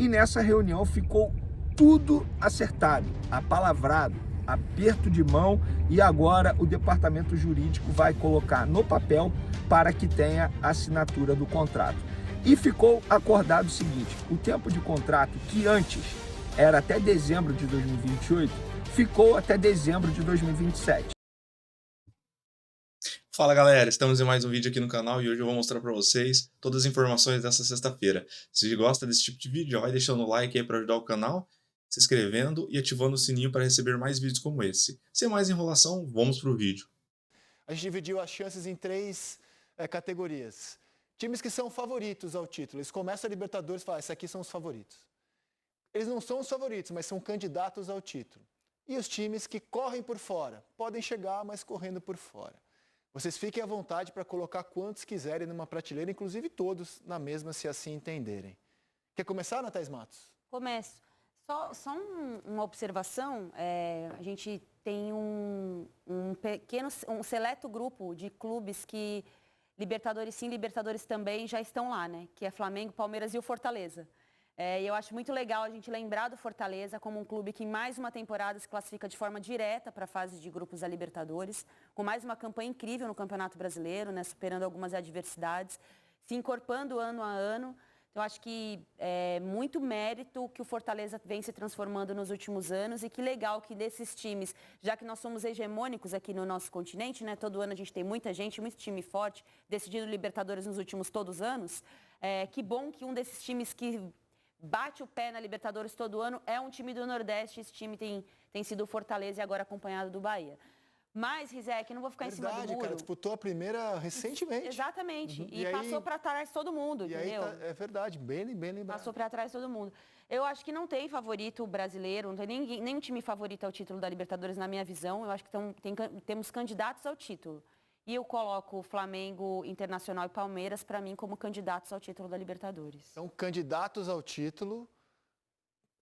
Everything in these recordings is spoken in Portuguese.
E nessa reunião ficou tudo acertado, apalavrado, aperto de mão, e agora o departamento jurídico vai colocar no papel para que tenha assinatura do contrato. E ficou acordado o seguinte: o tempo de contrato, que antes era até dezembro de 2028, ficou até dezembro de 2027. Fala galera, estamos em mais um vídeo aqui no canal e hoje eu vou mostrar para vocês todas as informações dessa sexta-feira. Se gosta desse tipo de vídeo, já vai deixando o like aí para ajudar o canal, se inscrevendo e ativando o sininho para receber mais vídeos como esse. Sem mais enrolação, vamos para o vídeo. A gente dividiu as chances em três categorias. Times que são favoritos ao título. Eles começam a Libertadores e falam, esses aqui são os favoritos. Eles não são os favoritos, mas são candidatos ao título. E os times que correm por fora. Podem chegar, mas correndo por fora. Vocês fiquem à vontade para colocar quantos quiserem numa prateleira, inclusive todos na mesma, se assim entenderem. Quer começar, Natais Matos? Começo. Só uma observação, a gente tem um seleto grupo de clubes que Libertadores sim, Libertadores também já estão lá, né? Que é Flamengo, Palmeiras e o Fortaleza. E eu acho muito legal a gente lembrar do Fortaleza como um clube que em mais uma temporada se classifica de forma direta para a fase de grupos da Libertadores, com mais uma campanha incrível no Campeonato Brasileiro, né, superando algumas adversidades, se encorpando ano a ano. Então, acho que é muito mérito que o Fortaleza vem se transformando nos últimos anos e que legal que desses times, já que nós somos hegemônicos aqui no nosso continente, né, todo ano a gente tem muita gente, muito time forte, decidindo Libertadores nos últimos todos os anos, que bom que um desses times que bate o pé na Libertadores todo ano é um time do Nordeste. Esse time tem sido o Fortaleza e agora acompanhado do Bahia. Mas, Rizek, não vou ficar em cima do muro. Cara, disputou a primeira recentemente. Exatamente. Uhum. E passou para trás todo mundo, entendeu? Aí é verdade, bem lembrado. Passou para trás todo mundo. Eu acho que não tem favorito brasileiro, não tem nenhum time favorito ao título da Libertadores, na minha visão. Eu acho que temos candidatos ao título. E eu coloco Flamengo, Internacional e Palmeiras, para mim, como candidatos ao título da Libertadores. São candidatos ao título,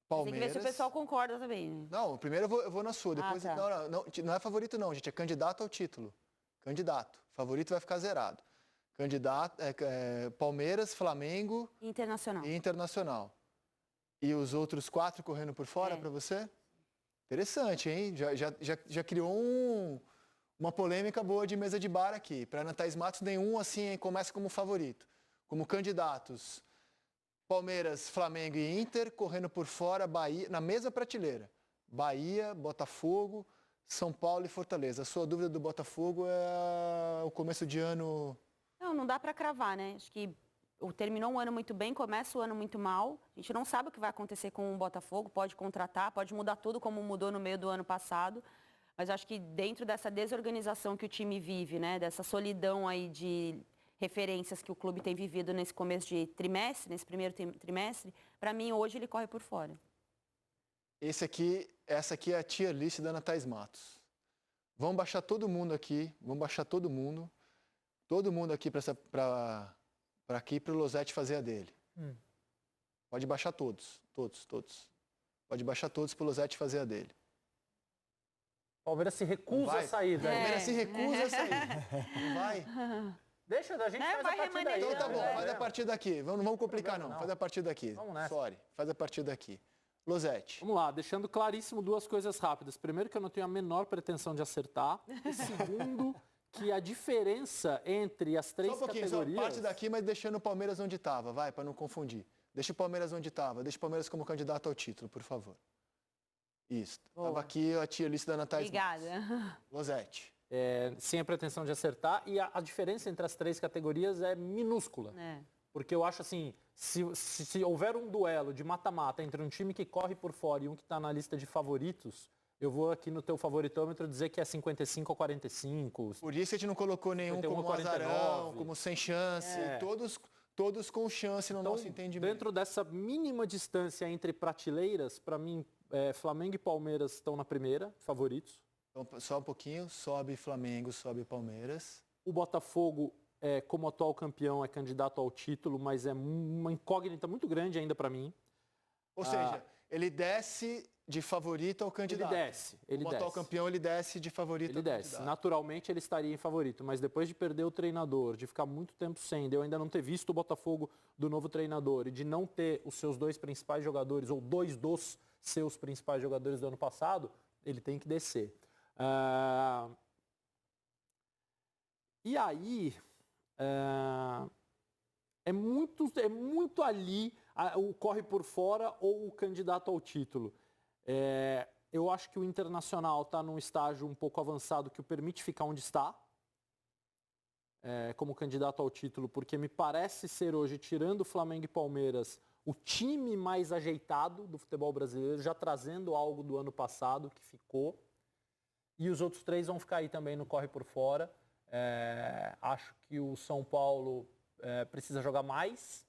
Palmeiras... Tem que ver se o pessoal concorda também, né? Não, primeiro eu vou na sua, depois... Tá. Não é favorito não, gente, é candidato ao título. Candidato. Favorito vai ficar zerado. Candidato, Palmeiras, Flamengo... Internacional. E Internacional. E os outros 4 correndo por fora para você? Interessante, hein? Já criou uma polêmica boa de mesa de bar aqui. Para Natais Matos, nenhum assim começa como favorito. Como candidatos, Palmeiras, Flamengo e Inter, correndo por fora, Bahia, na mesma prateleira. Bahia, Botafogo, São Paulo e Fortaleza. A sua dúvida do Botafogo é o começo de ano... Não dá para cravar, né? Acho que terminou um ano muito bem, começa o ano muito mal. A gente não sabe o que vai acontecer com o Botafogo, pode contratar, pode mudar tudo como mudou no meio do ano passado. Mas acho que dentro dessa desorganização que o time vive, né, dessa solidão aí de referências que o clube tem vivido nesse começo de trimestre, nesse primeiro trimestre, para mim hoje ele corre por fora. Essa aqui é a tier list da Natais Matos. Vamos baixar todo mundo aqui, todo mundo aqui para o Losetti fazer a dele. Pode baixar todos. Pode baixar todos para o Losetti fazer a dele. Palmeiras se recusa a sair daí. Palmeiras se recusa a sair. Não vai? Deixa a gente fazer a partir daí. Então tá bom, faz a partir daqui. Não vamos complicar não, faz a partir daqui. Vamos nessa. Faz a partir daqui. Losetti. Vamos lá, deixando claríssimo duas coisas rápidas. Primeiro, que eu não tenho a menor pretensão de acertar. E segundo, que a diferença entre as três categorias... Só parte daqui, mas deixando o Palmeiras onde estava, vai, para não confundir. Deixa o Palmeiras onde estava, deixa o Palmeiras como candidato ao título, por favor. Isso. Estava aqui a tier list da Natais. Obrigada. Losetti. Sem a pretensão de acertar, e a diferença entre as três categorias é minúscula. Porque eu acho assim, se houver um duelo de mata-mata entre um time que corre por fora e um que está na lista de favoritos, eu vou aqui no teu favoritômetro dizer que é 55 ou 45. Por isso a gente não colocou nenhum como azarão, como sem chance, todos com chance no nosso entendimento. Dentro dessa mínima distância entre prateleiras, para mim, Flamengo e Palmeiras estão na primeira, favoritos. Então, só um pouquinho, sobe Flamengo, sobe Palmeiras. O Botafogo, como atual campeão, é candidato ao título, mas é uma incógnita muito grande ainda para mim. Ou seja, ele desce de favorito ao candidato. Ele o atual campeão, ele desce de favorito ele ao desce. candidato. Naturalmente, ele estaria em favorito, mas depois de perder o treinador, de ficar muito tempo sem, de eu ainda não ter visto o Botafogo do novo treinador e de não ter os seus 2 principais jogadores, ou 2 dos seus principais jogadores do ano passado, ele tem que descer. E aí, é muito ali o corre por fora ou o candidato ao título. Eu acho que o Internacional está num estágio um pouco avançado que o permite ficar onde está, como candidato ao título, porque me parece ser hoje, tirando Flamengo e Palmeiras, o time mais ajeitado do futebol brasileiro, já trazendo algo do ano passado que ficou. E os outros 3 vão ficar aí também no corre por fora. Acho que o São Paulo precisa jogar mais.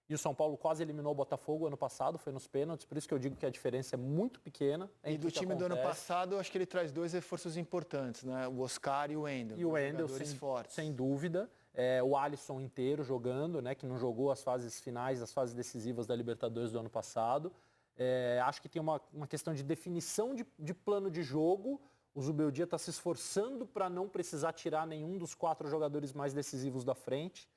E o São Paulo quase eliminou o Botafogo ano passado, foi nos pênaltis, por isso que eu digo que a diferença é muito pequena. E do time do ano passado, acho que ele traz 2 reforços importantes, né? O Oscar e o Wendel. E o Wendel, sem dúvida. O Alisson inteiro jogando, né? Que não jogou as fases finais, as fases decisivas da Libertadores do ano passado. Acho que tem uma questão de definição de plano de jogo. O Zubeldia está se esforçando para não precisar tirar nenhum dos 4 jogadores mais decisivos da frente,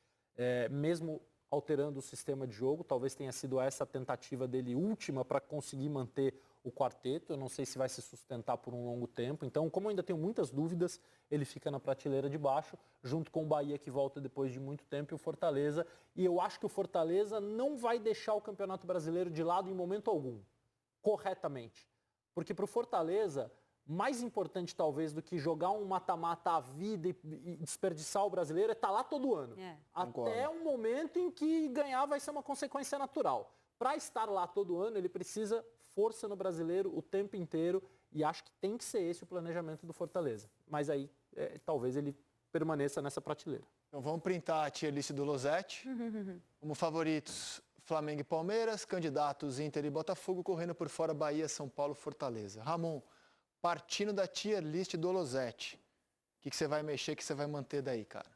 mesmo alterando o sistema de jogo. Talvez tenha sido essa a tentativa dele última para conseguir manter o quarteto. Eu não sei se vai se sustentar por um longo tempo. Então, como eu ainda tenho muitas dúvidas, ele fica na prateleira de baixo, junto com o Bahia, que volta depois de muito tempo, e o Fortaleza. E eu acho que o Fortaleza não vai deixar o Campeonato Brasileiro de lado em momento algum, corretamente. Porque para o Fortaleza, mais importante talvez do que jogar um mata-mata à vida e desperdiçar o brasileiro é estar lá todo ano. Até o momento em que ganhar vai ser uma consequência natural. Para estar lá todo ano, ele precisa força no brasileiro o tempo inteiro e acho que tem que ser esse o planejamento do Fortaleza. Mas aí talvez ele permaneça nessa prateleira. Então vamos printar a tier list do Losetti. Como favoritos, Flamengo e Palmeiras, candidatos Inter e Botafogo, correndo por fora Bahia, São Paulo, Fortaleza. Ramon, partindo da tier list do Losetti, o que você vai mexer, o que você vai manter daí, cara?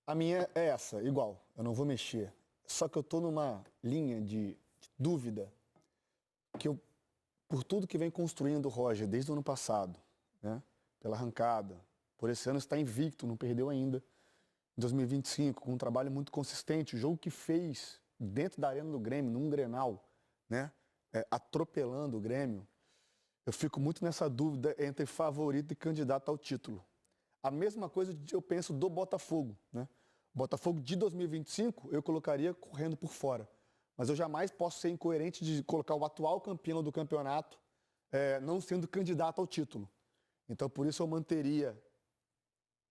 A minha é essa, igual, eu não vou mexer. Só que eu tô numa linha de dúvida que eu, por tudo que vem construindo o Roger desde o ano passado, né, pela arrancada, por esse ano está invicto, não perdeu ainda, em 2025, com um trabalho muito consistente, o jogo que fez dentro da arena do Grêmio, num Grenal, né, atropelando o Grêmio, eu fico muito nessa dúvida entre favorito e candidato ao título. A mesma coisa eu penso do Botafogo, né? Botafogo de 2025 eu colocaria correndo por fora. Mas eu jamais posso ser incoerente de colocar o atual campeão do campeonato não sendo candidato ao título. Então por isso eu manteria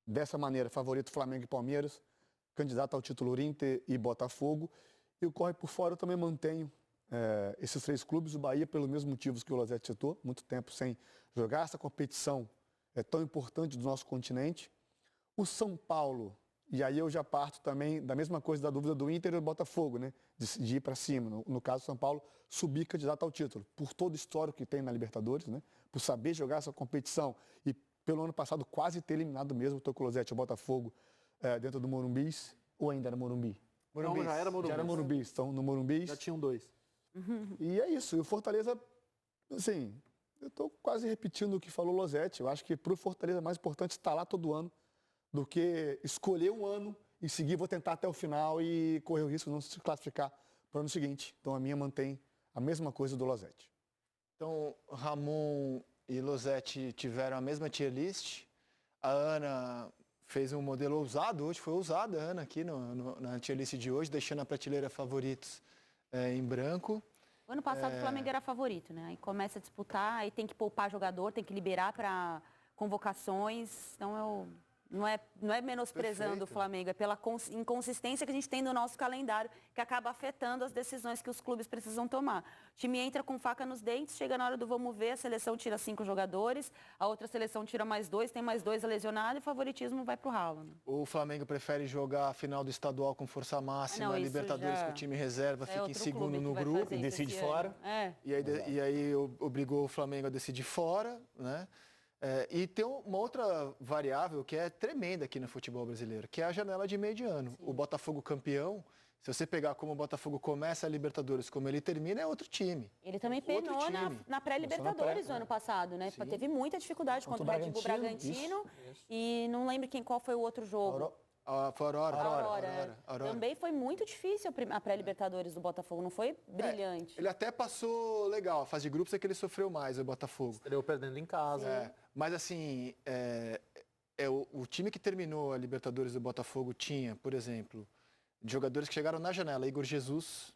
dessa maneira favorito Flamengo e Palmeiras, candidato ao título Inter e Botafogo. E o corre por fora eu também mantenho esses 3 clubes, o Bahia pelos mesmos motivos que o Losetti citou, muito tempo sem jogar essa competição tão importante do nosso continente. O São Paulo, e aí eu já parto também da mesma coisa da dúvida do Inter e do Botafogo, né? De ir para cima. No caso do São Paulo, subir candidato ao título, por todo o histórico que tem na Libertadores, né? Por saber jogar essa competição e pelo ano passado quase ter eliminado mesmo o Losetti, o Botafogo, dentro do Morumbis, ou ainda era Morumbi? Não, já era Morumbi. Já era Morumbi, então no Morumbi. Já tinham 2. E é isso, e o Fortaleza, assim, eu estou quase repetindo o que falou o Losetti. Eu acho que para o Fortaleza é mais importante estar lá todo ano do que escolher um ano e seguir, vou tentar até o final e correr o risco de não se classificar para o ano seguinte. Então a minha mantém a mesma coisa do Losetti. Então, Ramon e Losetti tiveram a mesma tier list. A Ana fez um modelo ousado hoje, foi ousada a Ana aqui na tier list de hoje, deixando a prateleira favoritos em branco. O ano passado o Flamengo era favorito, né? Aí começa a disputar, aí tem que poupar jogador, tem que liberar para convocações. Então não é menosprezando o Flamengo, é pela inconsistência que a gente tem no nosso calendário, que acaba afetando as decisões que os clubes precisam tomar. O time entra com faca nos dentes, chega na hora do vamos ver, a seleção tira 5 jogadores, a outra seleção tira mais 2, tem mais 2 lesionados e o favoritismo vai pro ralo. Né? O Flamengo prefere jogar a final do estadual com força máxima, Libertadores com o time reserva, fica em segundo no grupo e decide fora. E aí obrigou o Flamengo a decidir fora, né? E tem uma outra variável que é tremenda aqui no futebol brasileiro, que é a janela de meio de ano. O Botafogo campeão, Se você pegar como o Botafogo começa a Libertadores, como ele termina, é outro time. Ele também penou na pré-Libertadores do ano passado, né? Sim. Teve muita dificuldade contra o Red Bull Bragantino. E não lembro qual foi o outro jogo. Foi Aurora. Também foi muito difícil a pré-Libertadores do Botafogo, não foi brilhante. Ele até passou legal. A fase de grupos é que ele sofreu mais, o Botafogo. Estreou perdendo em casa. Mas assim, o time que terminou a Libertadores do Botafogo tinha, por exemplo, jogadores que chegaram na janela. Igor Jesus,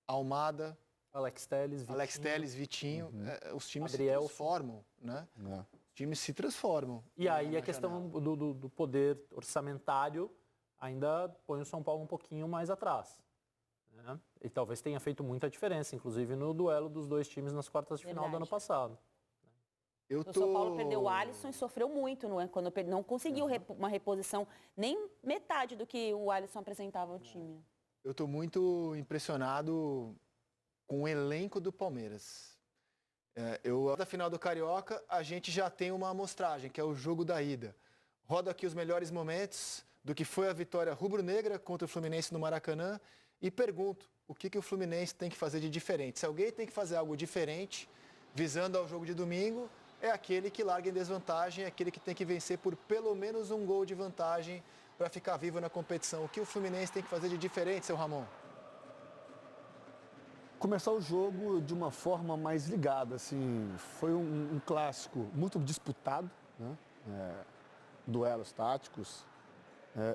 Almada, Alex Telles, Vitinho. Os times Adriel. se transformam, né? Os times se transformam. E aí a questão do poder orçamentário ainda põe o São Paulo um pouquinho mais atrás. Né? E talvez tenha feito muita diferença, inclusive no duelo dos dois times nas quartas de final do ano passado. O São Paulo perdeu o Alisson e sofreu muito, não é? Quando não conseguiu uma reposição, nem metade do que o Alisson apresentava ao time. Eu estou muito impressionado com o elenco do Palmeiras. Da final do Carioca, a gente já tem uma amostragem, que é o jogo da ida. Rodo aqui os melhores momentos do que foi a vitória rubro-negra contra o Fluminense no Maracanã e pergunto, o que o Fluminense tem que fazer de diferente? Se alguém tem que fazer algo diferente, visando ao jogo de domingo, é aquele que larga em desvantagem, é aquele que tem que vencer por pelo menos um gol de vantagem para ficar vivo na competição. O que o Fluminense tem que fazer de diferente, seu Ramon? Começar o jogo de uma forma mais ligada, assim, foi um clássico muito disputado, né? Duelos táticos,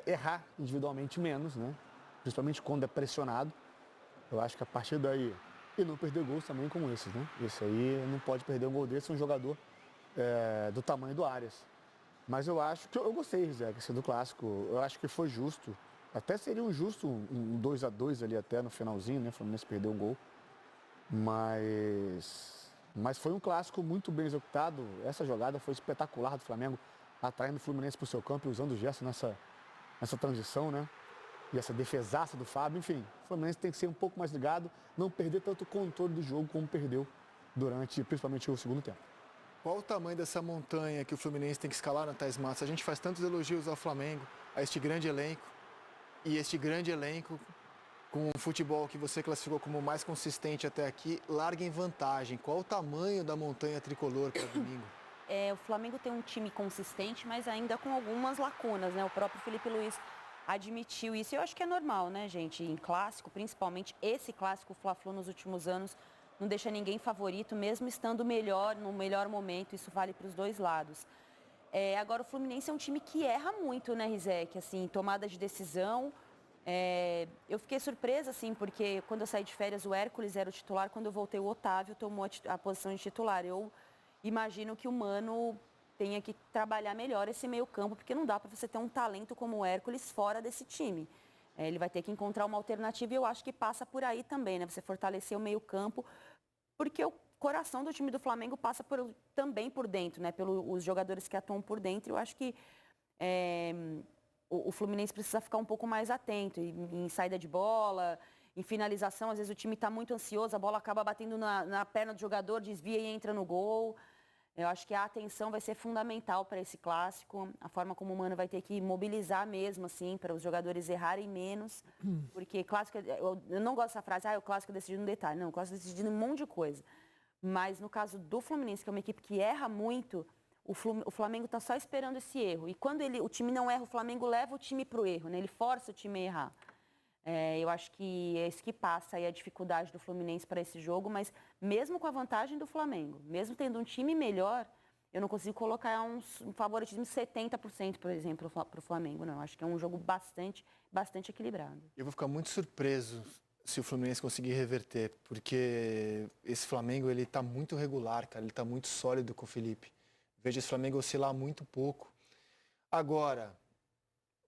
errar individualmente menos, né? Principalmente quando é pressionado. Eu acho que a partir daí, e não perder gols também como esses, né? Esse aí não pode perder um gol desse, um jogador do tamanho do Arias. Mas eu acho que eu gostei, Zé, do clássico. Eu acho que foi justo. Até seria um justo um 2-2 ali até no finalzinho, né? O Fluminense perdeu um gol. Mas foi um clássico muito bem executado. Essa jogada foi espetacular do Flamengo, atraindo o Fluminense para o seu campo e usando o Gerson nessa transição, né? E essa defesaça do Fábio. Enfim, o Fluminense tem que ser um pouco mais ligado, não perder tanto o controle do jogo como perdeu durante, principalmente, o segundo tempo. Qual o tamanho dessa montanha que o Fluminense tem que escalar, Natais Matos? A gente faz tantos elogios ao Flamengo, a este grande elenco, e este grande elenco, com o futebol que você classificou como mais consistente até aqui, larga em vantagem. Qual o tamanho da montanha tricolor para domingo? O Flamengo tem um time consistente, mas ainda com algumas lacunas, né? O próprio Felipe Luiz admitiu isso. Eu acho que é normal, né, gente? Em clássico, principalmente esse clássico, o Fla-Flu nos últimos anos, não deixa ninguém favorito, mesmo estando melhor, no melhor momento. Isso vale para os dois lados. Agora, o Fluminense é um time que erra muito, né, Rizek? Assim, tomada de decisão. Eu fiquei surpresa, assim, porque quando eu saí de férias, o Hércules era o titular. Quando eu voltei, o Otávio tomou a posição de titular. Eu imagino que o Mano tenha que trabalhar melhor esse meio-campo, porque não dá para você ter um talento como o Hércules fora desse time. Ele vai ter que encontrar uma alternativa e eu acho que passa por aí também, né? Você fortalecer o meio-campo, porque o coração do time do Flamengo passa também por dentro, né? Pelos jogadores que atuam por dentro. Eu acho que o Fluminense precisa ficar um pouco mais atento em saída de bola, em finalização. Às vezes o time está muito ansioso, a bola acaba batendo na perna do jogador, desvia e entra no gol. Eu acho que a atenção vai ser fundamental para esse clássico, a forma como o Mano vai ter que mobilizar mesmo, assim, para os jogadores errarem menos, porque clássico, eu não gosto dessa frase, o clássico é decidido no detalhe. Não, o clássico é decidido em um monte de coisa. Mas no caso do Fluminense, que é uma equipe que erra muito, o Flamengo está só esperando esse erro. E quando o time não erra, o Flamengo leva o time para o erro, né? Ele força o time a errar. Eu acho que é isso que passa aí a dificuldade do Fluminense para esse jogo, mas mesmo com a vantagem do Flamengo, mesmo tendo um time melhor, eu não consigo colocar um favoritismo de 70%, por exemplo, para o Flamengo. Não, acho que é um jogo bastante equilibrado. Eu vou ficar muito surpreso se o Fluminense conseguir reverter, porque esse Flamengo, ele está muito regular, cara, ele está muito sólido com o Felipe. Vejo esse Flamengo oscilar muito pouco. Agora,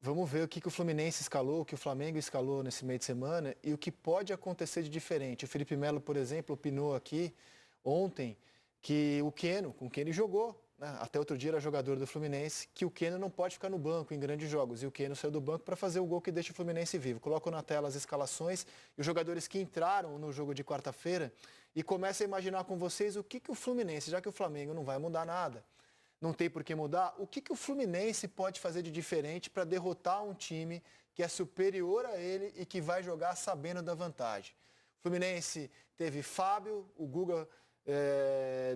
vamos ver o que o Fluminense escalou, o que o Flamengo escalou nesse meio de semana e o que pode acontecer de diferente. O Felipe Melo, por exemplo, opinou aqui ontem que o Keno, com quem ele jogou, né, até outro dia era jogador do Fluminense, que o Keno não pode ficar no banco em grandes jogos. E o Keno saiu do banco para fazer o gol que deixa o Fluminense vivo. Coloco na tela as escalações e os jogadores que entraram no jogo de quarta-feira e começo a imaginar com vocês o que o Fluminense, já que o Flamengo não vai mudar nada, não tem por que mudar, o que o Fluminense pode fazer de diferente para derrotar um time que é superior a ele e que vai jogar sabendo da vantagem. O Fluminense teve Fábio, o Guga,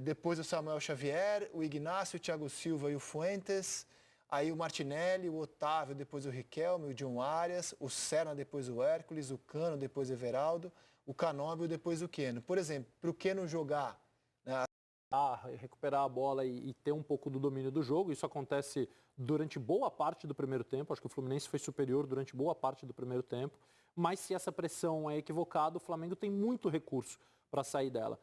depois o Samuel Xavier, o Ignacio, o Thiago Silva e o Fuentes, aí o Martinelli, o Otávio, depois o Riquelme, o John Arias, o Serna, depois o Hércules, o Cano, depois o Everaldo, o Canóbio, depois o Keno. Por exemplo, para o Keno jogar, né, recuperar a bola e ter um pouco do domínio do jogo. Isso acontece durante boa parte do primeiro tempo. Acho que o Fluminense foi superior durante boa parte do primeiro tempo. Mas se essa pressão é equivocada, o Flamengo tem muito recurso para sair dela.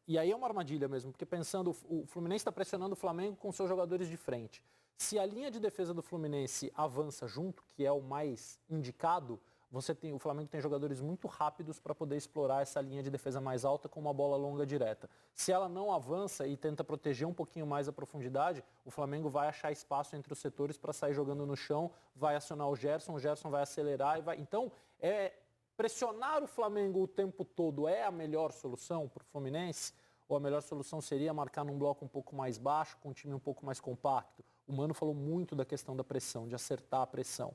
E aí é uma armadilha mesmo, porque pensando, o Fluminense está pressionando o Flamengo com seus jogadores de frente. Se a linha de defesa do Fluminense avança junto, que é o mais indicado, o Flamengo tem jogadores muito rápidos para poder explorar essa linha de defesa mais alta com uma bola longa direta. Se ela não avança e tenta proteger um pouquinho mais a profundidade, o Flamengo vai achar espaço entre os setores para sair jogando no chão, vai acionar o Gerson vai acelerar e vai... Então, pressionar o Flamengo o tempo todo é a melhor solução para o Fluminense? Ou a melhor solução seria marcar num bloco um pouco mais baixo, com um time um pouco mais compacto? O Mano falou muito da questão da pressão, de acertar a pressão.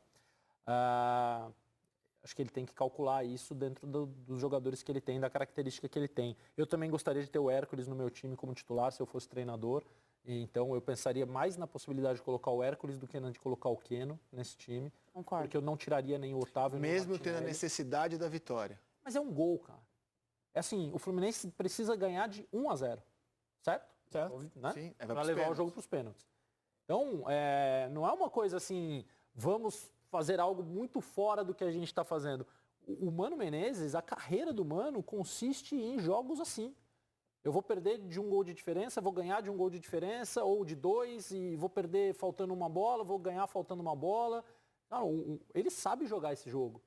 Acho que ele tem que calcular isso dentro dos jogadores que ele tem, da característica que ele tem. Eu também gostaria de ter o Hércules no meu time como titular, se eu fosse treinador. Então eu pensaria mais na possibilidade de colocar o Hércules do que de colocar o Keno nesse time. Concordo. Porque eu não tiraria nem o Otávio nem o mesmo Martinelli. tendo a necessidade da vitória. Mas é um gol, cara. É assim, o Fluminense precisa ganhar de 1-0, certo? Né? Sim, para levar o jogo para os pênaltis. Então, não é uma coisa assim, vamos fazer algo muito fora do que a gente está fazendo. O Mano Menezes, a carreira do Mano consiste em jogos assim. Eu vou perder de 1 gol de diferença, vou ganhar de 1 gol de diferença, ou de 2, e vou perder faltando uma bola, vou ganhar faltando uma bola. Não, ele sabe jogar esse jogo.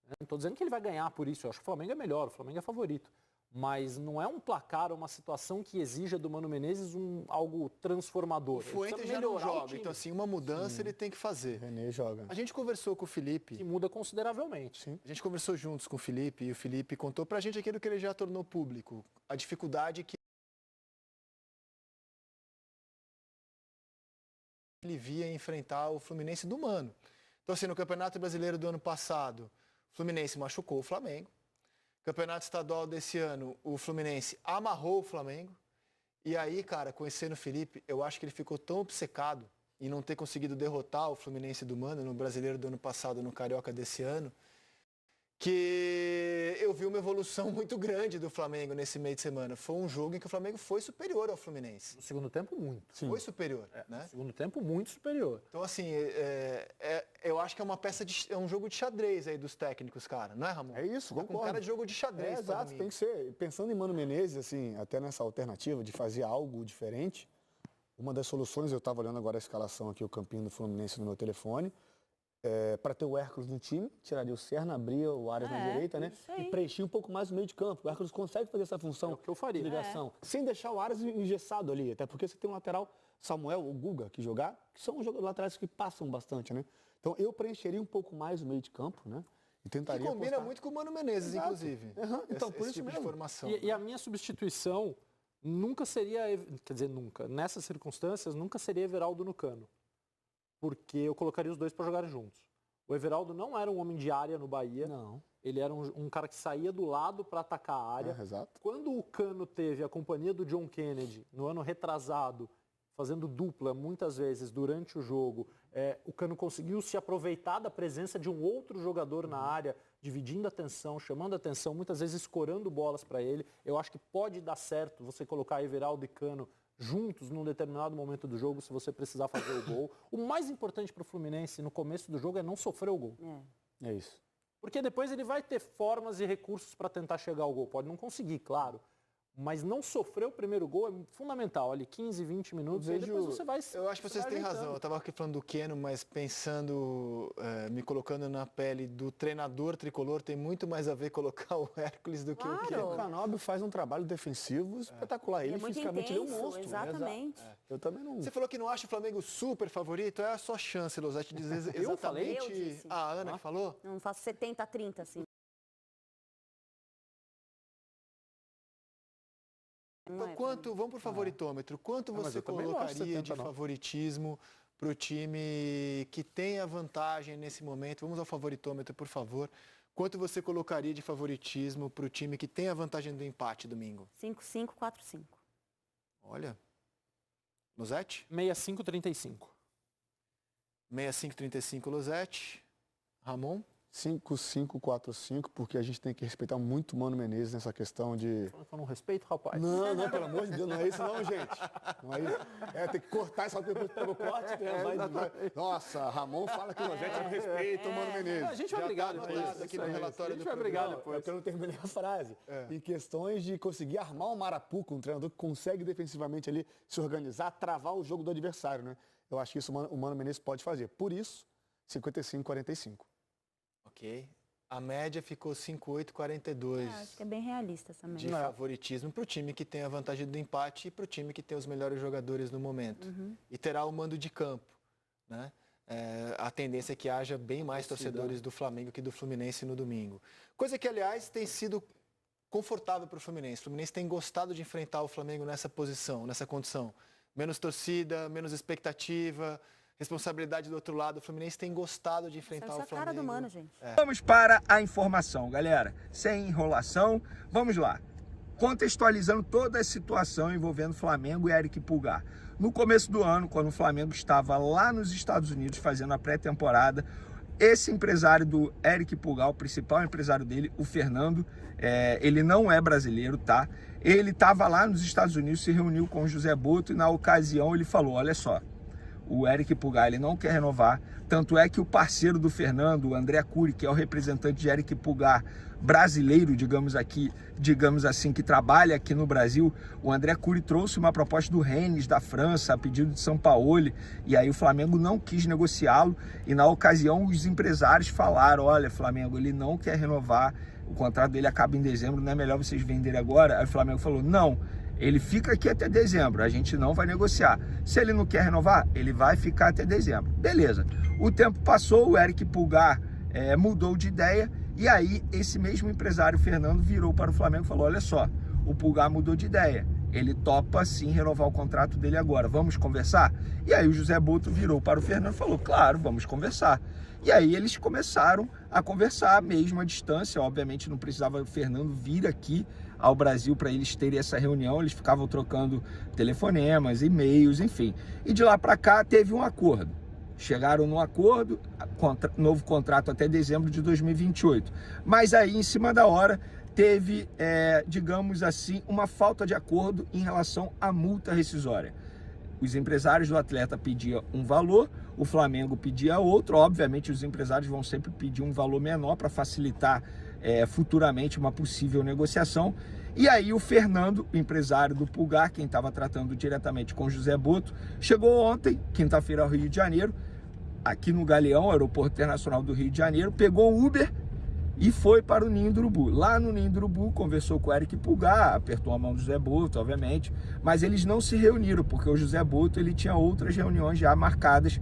Não estou dizendo que ele vai ganhar por isso, eu acho que o Flamengo é melhor, o Flamengo é favorito. Mas não é um placar, uma situação que exija do Mano Menezes algo transformador. O Fuentes já não joga, então assim, uma mudança ele tem que fazer. O René joga. A gente conversou com o Felipe. Que muda consideravelmente. Sim. A gente conversou juntos com o Felipe e o Felipe contou pra gente aquilo que ele já tornou público. A dificuldade que ele via em enfrentar o Fluminense do Mano. Então assim, no Campeonato Brasileiro do ano passado, o Fluminense machucou o Flamengo. Campeonato Estadual desse ano, o Fluminense amarrou o Flamengo. E aí, cara, conhecendo o Felipe, eu acho que ele ficou tão obcecado em não ter conseguido derrotar o Fluminense do Mano no Brasileiro do ano passado, no Carioca desse ano, que eu vi uma evolução muito grande do Flamengo nesse meio de semana. Foi um jogo em que o Flamengo foi superior ao Fluminense. No segundo tempo, muito. Sim. Foi superior, né? No segundo tempo, muito superior. Então, assim, eu acho que é uma peça é um jogo de xadrez aí dos técnicos, cara. Não é, Ramon? É isso, Tá com concordo. cara de jogo de xadrez. Exato, tem que ser. Pensando em Mano Menezes, assim, até nessa alternativa de fazer algo diferente, uma das soluções, eu estava olhando agora a escalação aqui, o campinho do Fluminense no meu telefone, para ter o Hércules no time, tiraria o Serna, abria o Arias na direita, né? isso aí. E preenchia um pouco mais o meio de campo. O Hércules consegue fazer essa função É o que eu faria. de ligação, sem deixar o Arias engessado ali, até porque você tem um lateral, Samuel, o Guga, que jogar, que são jogadores laterais que passam bastante, né? Então eu preencheria um pouco mais o meio de campo, né? E tentaria Que combina apostar. muito com o Mano Menezes, Exato. inclusive. Uhum, então, por esse isso tipo mesmo. de formação. E a minha substituição nunca seria, quer dizer, nunca, nessas circunstâncias, nunca seria Everaldo no Cano. Porque eu colocaria os dois para jogarem juntos. O Everaldo não era um homem de área no Bahia. Não. Ele era um cara que saía do lado para atacar a área. Exato. Quando o Cano teve a companhia do John Kennedy, no ano retrasado, fazendo dupla muitas vezes durante o jogo, o Cano conseguiu se aproveitar da presença de um outro jogador na área, dividindo a atenção, chamando a atenção, muitas vezes escorando bolas para ele. Eu acho que pode dar certo você colocar Everaldo e Cano juntos num determinado momento do jogo, se você precisar fazer o gol. O mais importante para o Fluminense no começo do jogo é não sofrer o gol. É isso. Porque depois ele vai ter formas e recursos para tentar chegar ao gol. Pode não conseguir, claro. Mas não sofrer o primeiro gol é fundamental. Ali 15, 20 minutos, e depois você vai... Eu acho que vocês têm razão. Eu estava aqui falando do Keno, mas pensando, me colocando na pele do treinador tricolor, tem muito mais a ver colocar o Hércules do que o O Keno. Canóbio faz um trabalho defensivo espetacular. Ele É muito fisicamente ele é um intenso, monstro. exatamente. Exato. Eu também não. Você falou que não acha o Flamengo super favorito, é a sua chance, Losetti, de dizer Eu falei? exatamente... Eu disse. A Ana que falou? Não faço 70-30, assim. Não Então, é pra mim. vamos pro favoritômetro. Quanto Não, mas você eu também não acho colocaria de 70, não. favoritismo para o time que tem a vantagem nesse momento? Vamos ao favoritômetro, por favor. Quanto você colocaria de favoritismo para o time que tem a vantagem do empate domingo? 5-5, 4-5. Olha. Losetti? 65-35. 65-35, Losetti. Ramon? 5-5-4-5, porque a gente tem que respeitar muito o Mano Menezes nessa questão de... Falando respeito, rapaz. Não, pelo amor de Deus, não é isso não, gente. Não é isso. Tem que cortar essa depois pelo corte. Nossa, Ramon fala que o Losetti não respeita o Mano Menezes. A gente vai brigar depois. Aqui no relatório A gente do vai brigar programa. depois. É porque eu não terminei a frase. Em questões de conseguir armar um marapuca, um treinador que consegue defensivamente ali se organizar, travar o jogo do adversário, né? Eu acho que isso o Mano Menezes pode fazer. Por isso, 55-45. Ok. A média ficou 58-42 Acho que é bem realista essa de média. favoritismo para o time que tem a vantagem do empate e para o time que tem os melhores jogadores no momento. E terá o mando de campo, né? A tendência é que haja bem mais torcedores do Flamengo que do Fluminense no domingo. Coisa que, aliás, tem sido confortável para o Fluminense. O Fluminense tem gostado de enfrentar o Flamengo nessa posição, nessa condição. Menos torcida, menos expectativa, responsabilidade do outro lado. O Fluminense tem gostado de enfrentar Essa é o a Flamengo. cara do Mano, gente. Vamos para a informação, galera. Sem enrolação, vamos lá. Contextualizando toda a situação envolvendo Flamengo e Eric Pulgar. No começo do ano, quando o Flamengo estava lá nos Estados Unidos fazendo a pré-temporada, esse empresário do Eric Pulgar, o principal empresário dele, o Fernando, ele não é brasileiro, tá? Ele estava lá nos Estados Unidos, se reuniu com o José Boto e na ocasião ele falou, olha só, o Eric Pulgar ele não quer renovar, tanto é que o parceiro do Fernando, o André Cury, que é o representante de Eric Pulgar brasileiro, digamos assim, que trabalha aqui no Brasil, o André Cury trouxe uma proposta do Rennes, da França, a pedido de São Paulo, e aí o Flamengo não quis negociá-lo, e na ocasião os empresários falaram, olha, Flamengo, ele não quer renovar, o contrato dele acaba em dezembro, não é melhor vocês venderem agora? Aí o Flamengo falou, não, ele fica aqui até dezembro, a gente não vai negociar. Se ele não quer renovar, ele vai ficar até dezembro. Beleza. O tempo passou, o Eric Pulgar mudou de ideia, e aí esse mesmo empresário, Fernando, virou para o Flamengo e falou, olha só, o Pulgar mudou de ideia, ele topa sim renovar o contrato dele agora, vamos conversar? E aí o José Boto virou para o Fernando e falou, claro, vamos conversar. E aí eles começaram a conversar mesmo à distância, obviamente não precisava o Fernando vir aqui ao Brasil para eles terem essa reunião, eles ficavam trocando telefonemas, e-mails, enfim. E de lá para cá teve um acordo. Chegaram num acordo, novo contrato até dezembro de 2028. Mas aí, em cima da hora, teve, digamos assim, uma falta de acordo em relação à multa rescisória. Os empresários do atleta pediam um valor, o Flamengo pedia outro. Obviamente, os empresários vão sempre pedir um valor menor para facilitar futuramente uma possível negociação. E aí o Fernando, o empresário do Pulgar, quem estava tratando diretamente com o José Boto, chegou ontem, quinta-feira, ao Rio de Janeiro, aqui no Galeão, Aeroporto Internacional do Rio de Janeiro, pegou um Uber e foi para o Ninho do Urubu. Lá no Ninho do Urubu, conversou com o Eric Pulgar, apertou a mão do José Boto, obviamente, mas eles não se reuniram, porque o José Boto ele tinha outras reuniões já marcadas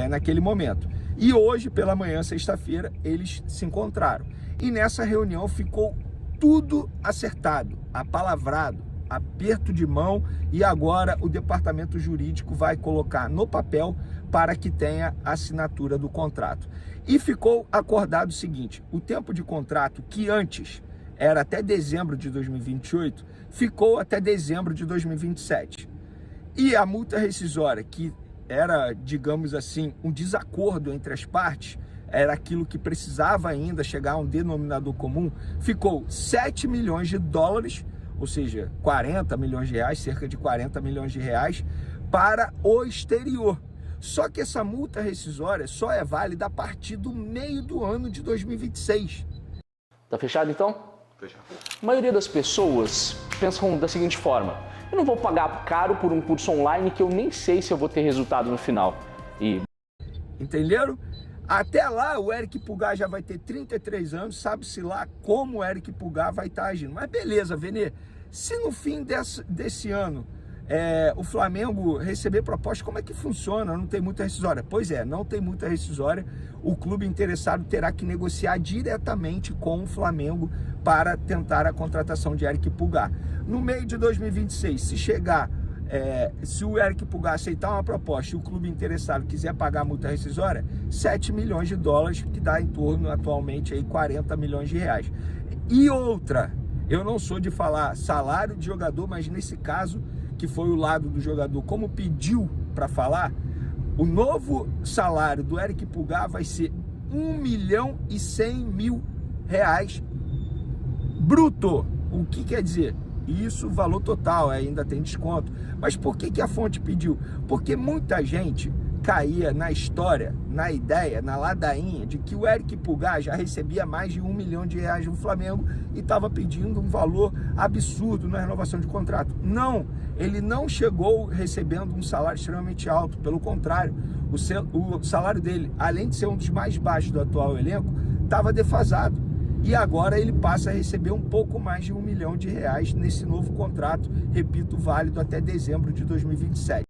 naquele momento. E hoje, pela manhã, sexta-feira, eles se encontraram. E nessa reunião ficou tudo acertado, apalavrado, aperto de mão, e agora o departamento jurídico vai colocar no papel para que tenha a assinatura do contrato. E ficou acordado o seguinte, o tempo de contrato que antes era até dezembro de 2028, ficou até dezembro de 2027. E a multa rescisória, que era, digamos assim, um desacordo entre as partes, era aquilo que precisava ainda chegar a um denominador comum, ficou 7 milhões de dólares, ou seja, 40 milhões de reais, cerca de 40 milhões de reais, para o exterior. Só que essa multa rescisória só é válida a partir do meio do ano de 2026. Tá fechado então? Fechado. A maioria das pessoas pensam da seguinte forma: eu não vou pagar caro por um curso online que eu nem sei se eu vou ter resultado no final. Entenderam? Até lá o Eric Pulgar já vai ter 33 anos, sabe-se lá como o Eric Pulgar vai estar agindo. Mas beleza, Venê, se no fim desse ano o Flamengo receber proposta, como é que funciona? Não tem multa rescisória? Pois é, não tem multa rescisória. O clube interessado terá que negociar diretamente com o Flamengo para tentar a contratação de Eric Pulgar. No meio de 2026, se chegar se o Eric Pulgar aceitar uma proposta e o clube interessado quiser pagar a multa rescisória, 7 milhões de dólares, que dá em torno atualmente aí 40 milhões de reais. E outra, eu não sou de falar salário de jogador, mas nesse caso, que foi o lado do jogador, como pediu para falar, o novo salário do Eric Pulgar vai ser 1.100.000 reais bruto. O que quer dizer? Isso, valor total, ainda tem desconto. Mas por que a fonte pediu? Porque muita gente caía na história, na ideia, na ladainha de que o Eric Pulgar já recebia mais de 1 milhão de reais no Flamengo e estava pedindo um valor absurdo na renovação de contrato. Não, ele não chegou recebendo um salário extremamente alto, pelo contrário, o salário dele, além de ser um dos mais baixos do atual elenco, estava defasado. E agora ele passa a receber um pouco mais de 1 milhão de reais nesse novo contrato, repito, válido até dezembro de 2027.